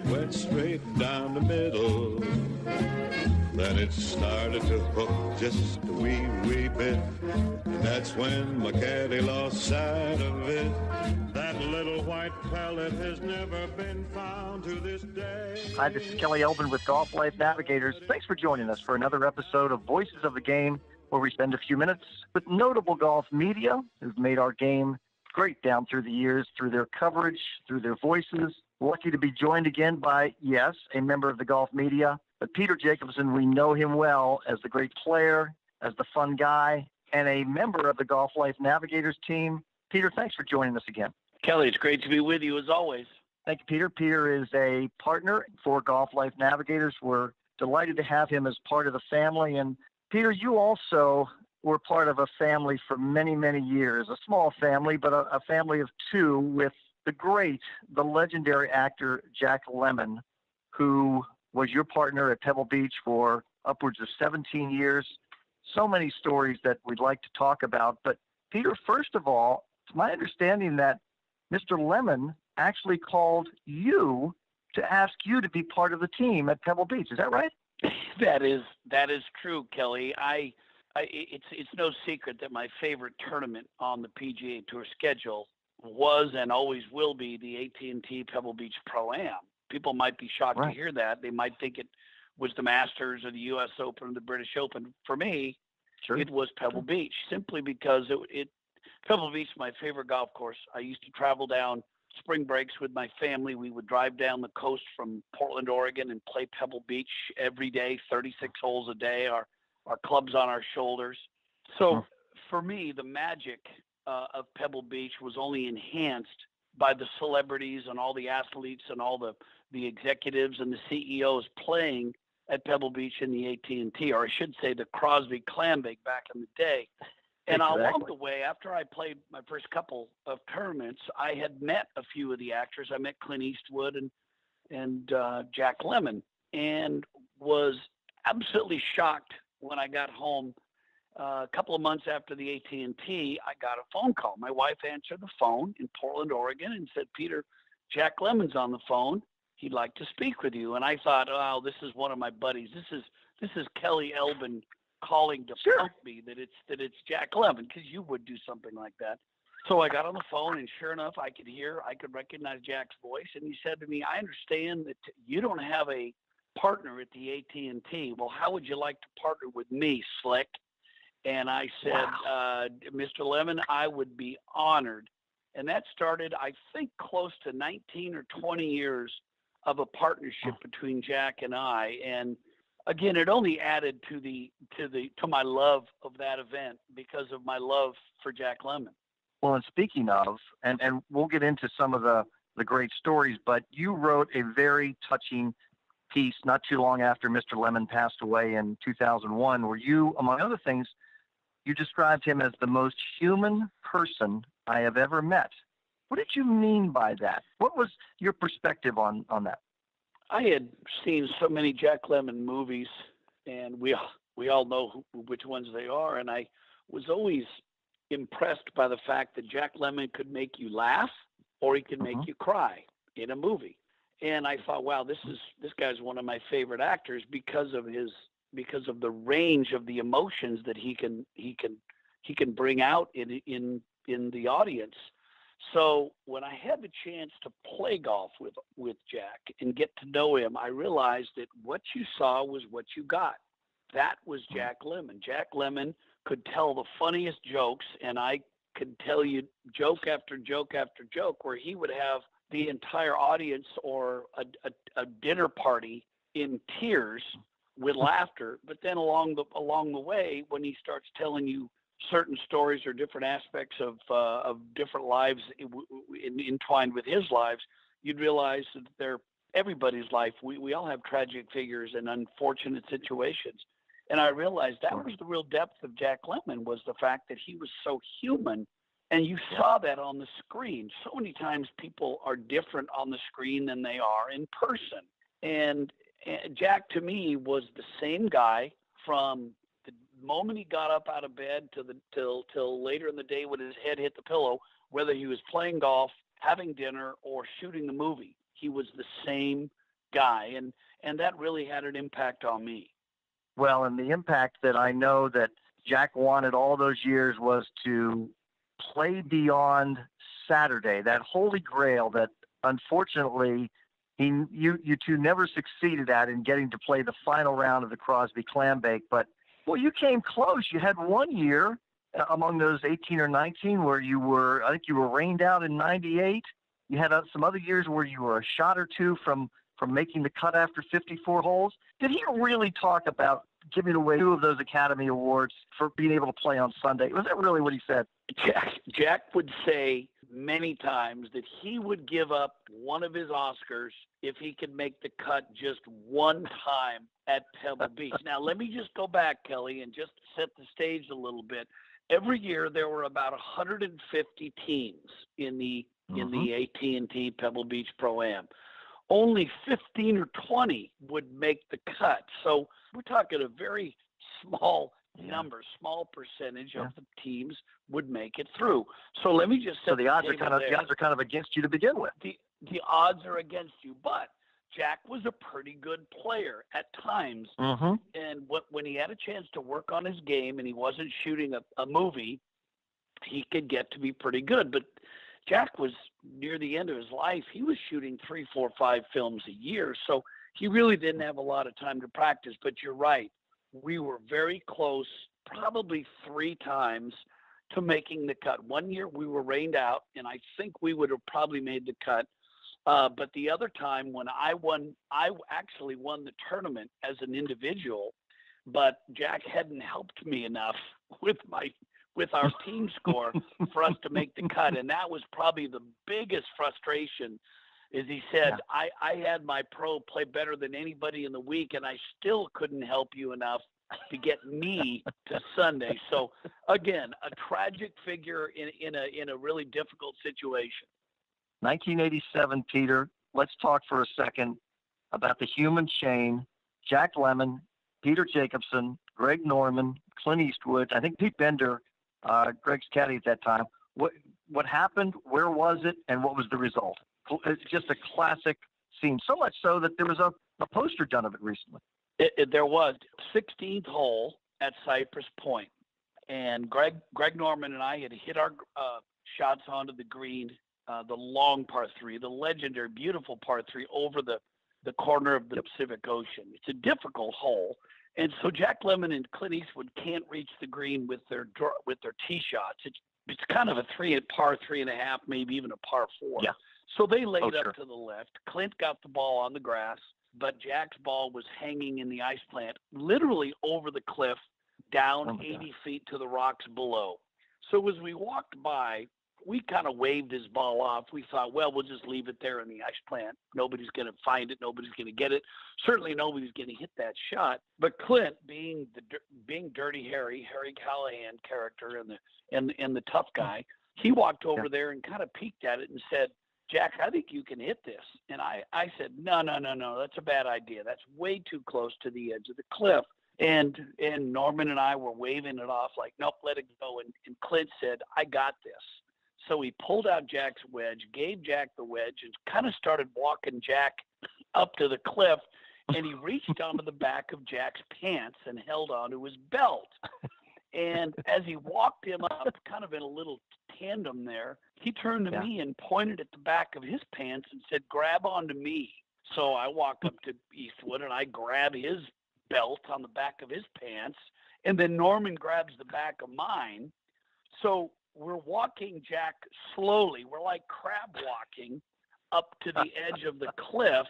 went straight down the middle. Then it started to hook just a wee bit. And that's when my caddy lost sight of it. That little white pellet has never been found to this day. Hi, this is Kelly Elbin with Golf Life Navigators. Thanks for joining us for another episode of Voices of the Game, where we spend a few minutes with notable golf media who've made our game great down through the years, through their coverage, through their voices. Lucky to be joined again by, yes, a member of the golf media, but Peter Jacobsen. We know him well as the great player, as the fun guy, and a member of the Golf Life Navigators team. Peter, thanks for joining us again. Kelly, it's great to be with you as always. Thank you, Peter. Peter is a partner for Golf Life Navigators. We're delighted to have him as part of the family. And Peter, you also were part of a family for many, many years, a small family, but a family of two with the legendary actor Jack Lemmon, who was your partner at Pebble Beach for upwards of 17 years. So many stories that we'd like to talk about. But Peter, first of all, it's my understanding that Mr. Lemmon actually called you to ask you to be part of the team at Pebble Beach. Is that right? That is true, Kelly. It's no secret that my favorite tournament on the PGA Tour schedule was and always will be the AT&T Pebble Beach Pro-Am. People might be shocked to hear that. They might think it was the Masters or the U.S. Open or the British Open. For me, It was Pebble Beach, simply because Pebble Beach is my favorite golf course. I used to travel down spring breaks with my family. We would drive down the coast from Portland, Oregon, and play Pebble Beach every day, 36 holes a day, our clubs on our shoulders. So for me, the magic of Pebble Beach was only enhanced by the celebrities and all the athletes and all the executives and the CEOs playing at Pebble Beach in the AT&T, or I should say the Crosby Clambake back in the day. And along the way, after I played my first couple of tournaments, I had met a few of the actors. I met Clint Eastwood and Jack Lemmon, and was absolutely shocked when I got home. A couple of months after the AT&T, I got a phone call. My wife answered the phone in Portland, Oregon, and said, "Peter, Jack Lemmon's on the phone. He'd like to speak with you." And I thought, "Oh, this is one of my buddies. This is Kelly Elbin calling to pump me that it's Jack Lemmon, because you would do something like that." So I got on the phone, and sure enough, I could recognize Jack's voice, and he said to me, "I understand that you don't have a partner at the AT&T. Well, how would you like to partner with me, Slick?" And I said, "Mr. Lemmon, I would be honored." And that started, I think, close to 19 or 20 years of a partnership between Jack and I. And again, it only added to my love of that event because of my love for Jack Lemmon. Well, and speaking of, and we'll get into some of the great stories, but you wrote a very touching piece not too long after Mr. Lemmon passed away in 2001, where you, among other things, you described him as the most human person I have ever met. What did you mean by that? What was your perspective on that? I had seen so many Jack Lemmon movies, and we all know which ones they are, and I was always impressed by the fact that Jack Lemmon could make you laugh or he could make you cry in a movie. And I thought, wow, this guy's one of my favorite actors because of the range of the emotions that he can bring out in the audience. So when I had the chance to play golf with Jack and get to know him, I realized that what you saw was what you got. That was Jack Lemmon. Jack Lemmon could tell the funniest jokes, and I could tell you joke after joke after joke, where he would have the entire audience or a dinner party in tears with laughter. But then along the way, when he starts telling you certain stories or different aspects of different lives entwined with his lives, you'd realize that they're everybody's life. We all have tragic figures and unfortunate situations. And I realized that was the real depth of Jack Lemmon, was the fact that he was so human. And you saw that on the screen. So many times people are different on the screen than they are in person. And Jack, to me, was the same guy from the moment he got up out of bed till later in the day when his head hit the pillow, whether he was playing golf, having dinner, or shooting the movie. He was the same guy, and that really had an impact on me. Well, and the impact that I know that Jack wanted all those years was to play beyond Saturday, that holy grail that unfortunately you two never succeeded at, in getting to play the final round of the Crosby Clambake. But well, you came close. You had one year among those 18 or 19 where I think you were rained out in 98. You had some other years where you were a shot or two from making the cut after 54 holes. Did he really talk about giving away 2 of those Academy Awards for being able to play on Sunday? Was that really what he said? Jack would say many times that he would give up one of his Oscars if he could make the cut just one time at Pebble Beach. Now, let me just go back, Kelly, and just set the stage a little bit. Every year there were about 150 teams in the AT&T Pebble Beach Pro-Am. Only 15 or 20 would make the cut. So we're talking a very small number, small percentage of the teams would make it through. So let me just say, so the odds are kind of against you to begin with. The odds are against you, but Jack was a pretty good player at times, and when he had a chance to work on his game and he wasn't shooting a movie, he could get to be pretty good. But Jack was near the end of his life. He was shooting 3, 4, 5 films a year, so he really didn't have a lot of time to practice. But you're right. We were very close, probably 3 times, to making the cut. One year we were rained out, and I think we would have probably made the cut. But the other time when I actually won the tournament as an individual, but Jack hadn't helped me enough with our team score for us to make the cut. And that was probably the biggest frustration, is he said, I had my pro play better than anybody in the week, and I still couldn't help you enough to get me to Sunday. So again, a tragic figure in a really difficult situation. 1987, Peter. Let's talk for a second about the human chain. Jack Lemmon, Peter Jacobsen, Greg Norman, Clint Eastwood. I think Pete Bender, Greg's caddy at that time. What happened? Where was it? And what was the result? It's just a classic scene. So much so that there was a poster done of it recently. There was 16th hole at Cypress Point, and Greg Norman and I had hit our shots onto the green, the long par 3, the legendary, beautiful par 3 over the corner of the Pacific Ocean. It's a difficult hole. And so Jack Lemmon and Clint Eastwood can't reach the green with their tee shots. It's kind of a par 3.5, maybe even a par 4. Yeah. So they laid up to the left. Clint got the ball on the grass, but Jack's ball was hanging in the ice plant, literally over the cliff, down 80 feet to the rocks below. So as we walked by, we kind of waved his ball off. We thought, well, we'll just leave it there in the ice plant. Nobody's going to find it. Nobody's going to get it. Certainly nobody's going to hit that shot. But Clint, being Dirty Harry Callahan character and the tough guy, he walked over there and kind of peeked at it and said, Jack, I think you can hit this. And I said, no, that's a bad idea. That's way too close to the edge of the cliff. And Norman and I were waving it off like, nope, let it go. And Clint said, I got this. So he pulled out Jack's wedge, gave Jack the wedge, and kind of started walking Jack up to the cliff. And he reached onto the back of Jack's pants and held onto his belt. And as he walked him up, kind of in a little tandem there, he turned to me and pointed at the back of his pants and said, grab onto me. So I walk up to Eastwood and I grab his belt on the back of his pants. And then Norman grabs the back of mine. So we're walking Jack slowly. We're like crab walking up to the edge of the cliff.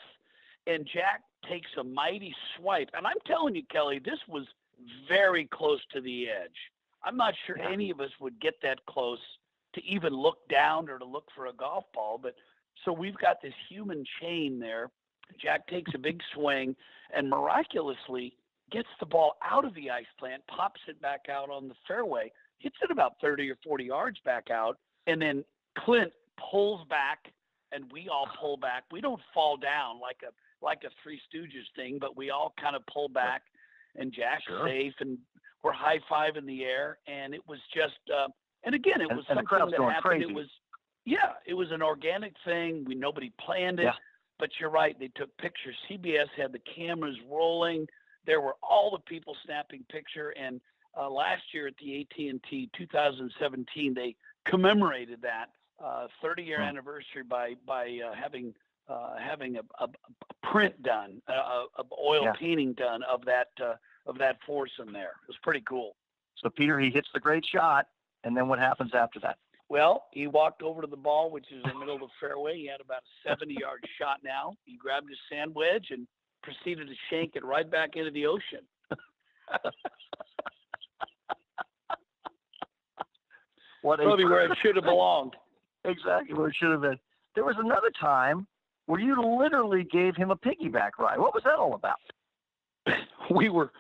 And Jack takes a mighty swipe. And I'm telling you, Kelly, this was very close to the edge. I'm not sure any of us would get that close to even look down or to look for a golf ball. But so we've got this human chain there. Jack takes a big swing and miraculously gets the ball out of the ice plant, pops it back out on the fairway, hits it about 30 or 40 yards back out. And then Clint pulls back and we all pull back. We don't fall down like a Three Stooges thing, but we all kind of pull back and Jack's safe and we're high five in the air. And it was just, and again, it was something that happened. Crazy. It was an organic thing. Nobody planned it. but you're right. They took pictures. CBS had the cameras rolling. There were all the people snapping picture. And last year at the AT&T 2017, they commemorated that 30-year anniversary by having a print done, a oil painting done of that foursome there. It was pretty cool. So Peter, he hits the great shot, and then what happens after that? Well, he walked over to the ball, which is in the middle of the fairway. He had about a 70-yard shot now. He grabbed his sand wedge and proceeded to shank it right back into the ocean. Probably where it should have belonged. Exactly where it should have been. There was another time where you literally gave him a piggyback ride. What was that all about? We were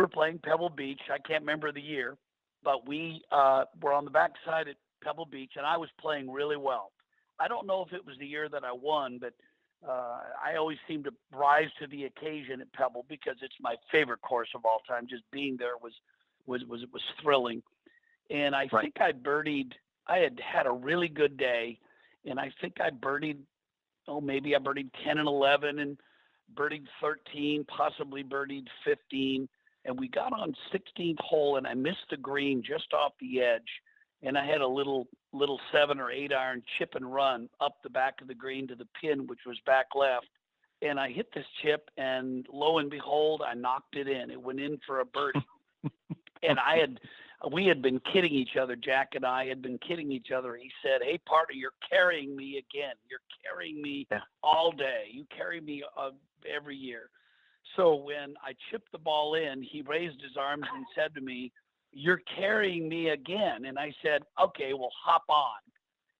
playing Pebble Beach. I can't remember the year, but we were on the backside at Pebble Beach, and I was playing really well. I don't know if it was the year that I won, but I always seem to rise to the occasion at Pebble because it's my favorite course of all time. Just being there was thrilling. And I think I birdied. I had a really good day, and I think I birdied. Maybe I birdied 10 and 11, and birdied 13, possibly birdied 15. And we got on 16th hole, and I missed the green just off the edge. And I had a little 7 or 8 iron chip and run up the back of the green to the pin, which was back left. And I hit this chip, and lo and behold, I knocked it in. It went in for a birdie. And we had been kidding each other. Jack and I had been kidding each other. He said, "Hey, partner, you're carrying me again. You're carrying me all day. You carry me every year." So when I chipped the ball in, he raised his arms and said to me, "You're carrying me again." And I said, "Okay, well, hop on."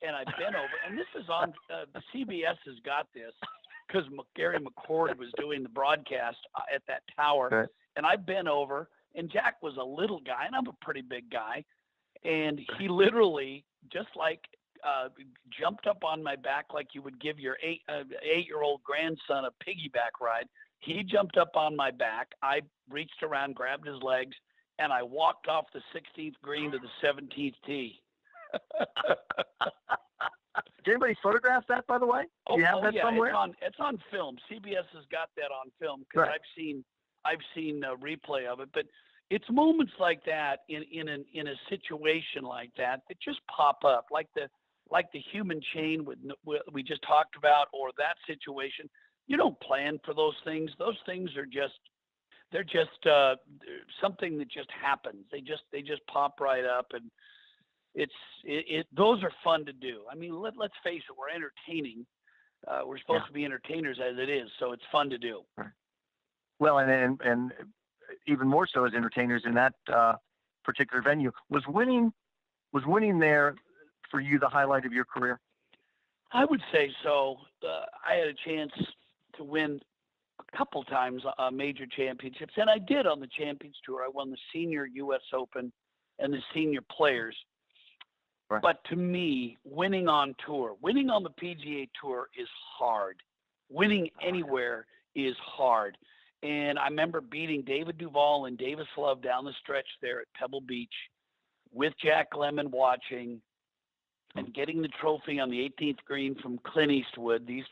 And I bent over, and this is on the CBS has got this because Gary McCord was doing the broadcast at that tower. Right. And I bent over, and Jack was a little guy, and I'm a pretty big guy. And he literally just like jumped up on my back like you would give your 8-year-old grandson a piggyback ride. He jumped up on my back. I reached around, grabbed his legs, and I walked off the 16th green to the 17th tee. Did anybody photograph that, by the way? Do you have that somewhere? It's on film. CBS has got that on film because I've seen a replay of it. But it's moments like that in a situation like that just pop up, like the human chain we just talked about, or that situation. You don't plan for those things. Those things are just something that just happens. They just pop right up, and those are fun to do. I mean, let's face it, we're entertaining. We're supposed to be entertainers as it is, so it's fun to do. Well, and even more so as entertainers in that particular venue. Was winning there for you the highlight of your career? I would say so. I had a chance to win a couple times major championships, and I did on the Champions Tour. I won the Senior U.S. Open and the Senior Players. Right. But to me, winning on tour, winning on the PGA Tour is hard. Winning anywhere is hard. And I remember beating David Duval and Davis Love down the stretch there at Pebble Beach with Jack Lemmon watching and getting the trophy on the 18th green from Clint Eastwood. These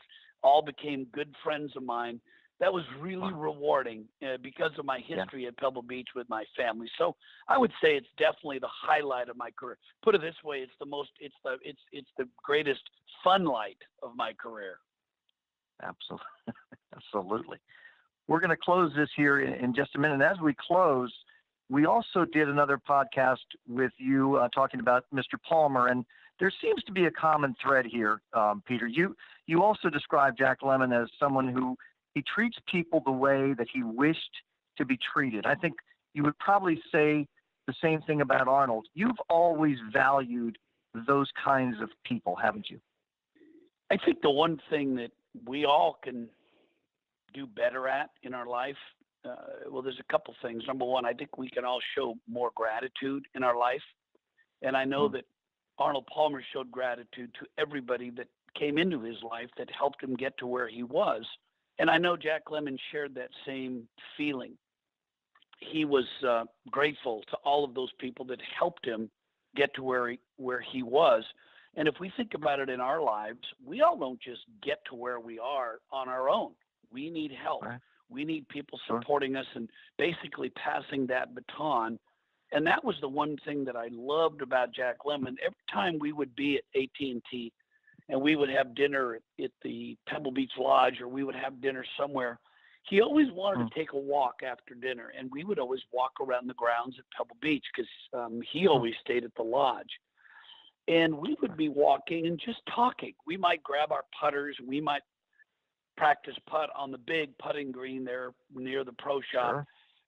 all became good friends of mine. That was really rewarding because of my history at Pebble Beach with my family. So I would say it's definitely the highlight of my career. Put it this way, it's the greatest fun light of my career. Absolutely. We're going to close this here in just a minute. And as we close, we also did another podcast with you talking about Mr. Palmer, and there seems to be a common thread here, Peter. You also described Jack Lemmon as someone who he treats people the way that he wished to be treated. I think you would probably say the same thing about Arnold. You've always valued those kinds of people, haven't you? I think the one thing that we all can do better at in our life, there's a couple things. Number one, I think we can all show more gratitude in our life. And I know that Arnold Palmer showed gratitude to everybody that came into his life that helped him get to where he was. And I know Jack Lemmon shared that same feeling. He was grateful to all of those people that helped him get to where he was. And if we think about it in our lives, we all don't just get to where we are on our own. We need help. Right. We need people supporting us and basically passing that baton. And that was the one thing that I loved about Jack Lemmon. Every time we would be at AT&T and we would have dinner at the Pebble Beach Lodge, or we would have dinner somewhere, he always wanted to take a walk after dinner. And we would always walk around the grounds at Pebble Beach because he always stayed at the lodge. And we would be walking and just talking. We might grab our putters. We might practice putt on the big putting green there near the pro shop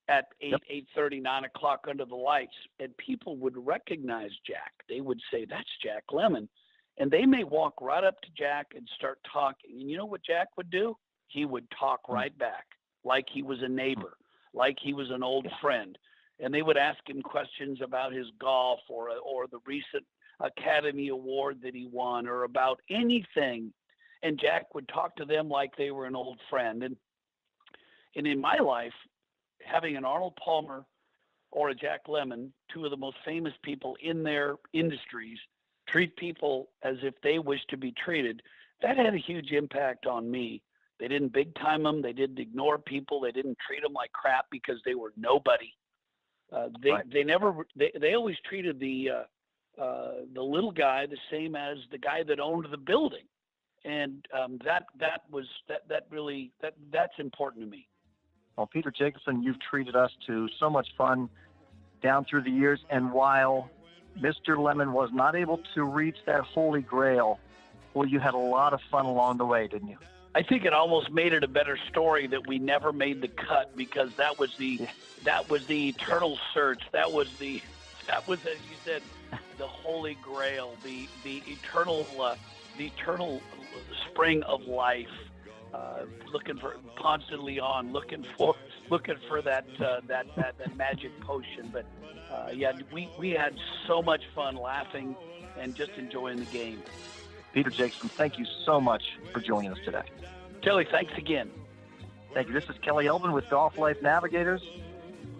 at 8:30, 9 o'clock under the lights. And people would recognize Jack. They would say, "That's Jack Lemmon." And they may walk right up to Jack and start talking. And you know what Jack would do? He would talk right back like he was a neighbor, like he was an old friend. And they would ask him questions about his golf or the recent Academy Award that he won, or about anything. And Jack would talk to them like they were an old friend. And in my life, having an Arnold Palmer or a Jack Lemmon, two of the most famous people in their industries, treat people as if they wish to be treated, that had a huge impact on me. They didn't big time them. They didn't ignore people. They didn't treat them like crap because they were nobody. They always treated the little guy the same as the guy that owned the building. And that's important to me. Well, Peter Jacobsen, you've treated us to so much fun down through the years. And while Mr. Lemmon was not able to reach that holy grail, well, you had a lot of fun along the way, didn't you? I think it almost made it a better story that we never made the cut, because that was the eternal search. That was, as you said, the holy grail, the eternal spring of life. Looking for Ponce de Leon, looking for that magic potion. But we had so much fun laughing and just enjoying the game. Peter Jacobsen, thank you so much for joining us today. Kelly, thanks again. Thank you. This is Kelly Elvin with Golf Life Navigators.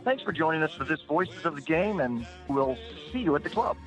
Thanks for joining us for this Voices of the Game, and we'll see you at the club.